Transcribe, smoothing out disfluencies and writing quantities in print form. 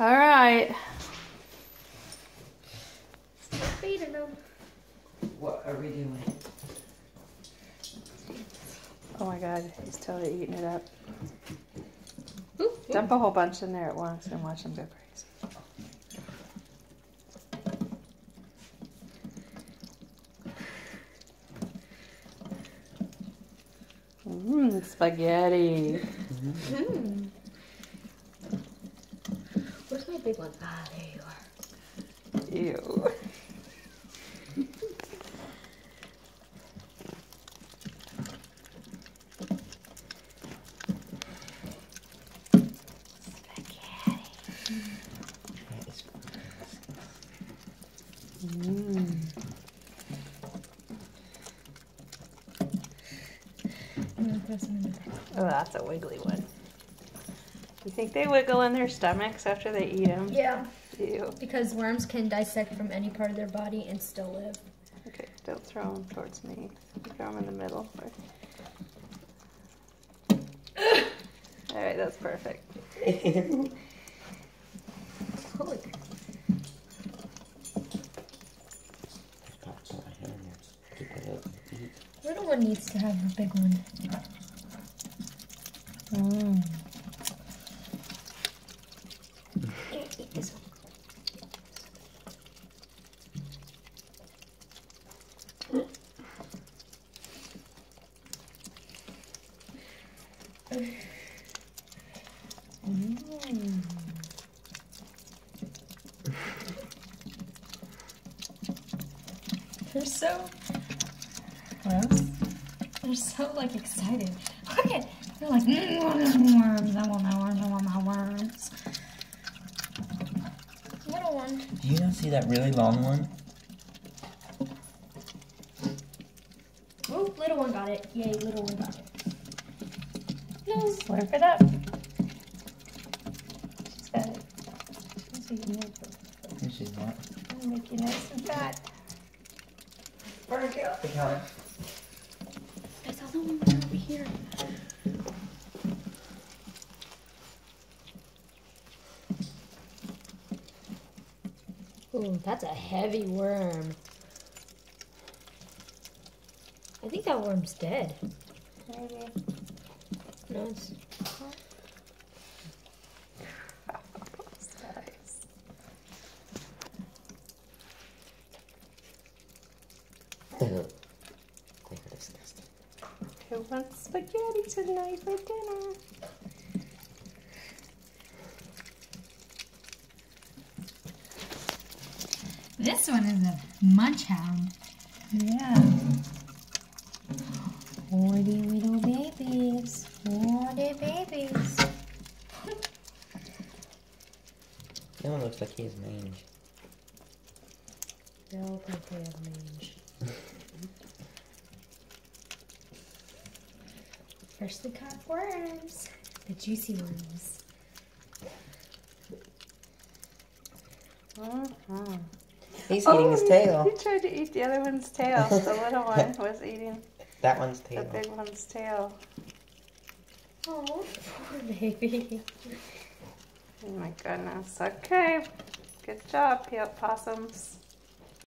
All right. Start feeding them. What are we doing? Oh my God, he's totally eating it up. Ooh, Dump a whole bunch in there at once and watch him go crazy. Spaghetti. Mm. Where's my big one? Ah, there you are. Ew. Oh, that's a wiggly one. You think they wiggle in their stomachs after they eat them? Yeah. Ew. Because worms can dissect from any part of their body and still live. Okay, don't throw them towards me. Throw them in the middle. All right, that's perfect. Holy. Little one needs to have a big one. Here, eat this one. They're so gross. They're so like excited. Look at, they're like, worms, I want my worms, I want my worms. Little one. Do you not see that really long one? Oh, little one got it. Yay, little one got it. No. Slurp it up. She's got it. She's eating it. No, she's not. I'll make you nice and fat. Burn, get off the counter. I saw the one over here. Ooh, that's a heavy worm. I think that worm's dead. Maybe. No, it's... They're disgusting. Who wants spaghetti tonight for dinner? This one is a munch hound. Yeah. Forty little babies. 40 babies. That one looks like he has mange. They all think they have mange. Freshly caught worms. The juicy worms. He's eating his tail. He tried to eat the other one's tail. The little one was eating That one's the tail. big one's tail. Oh, poor baby. Oh my goodness. Okay. Good job, possums.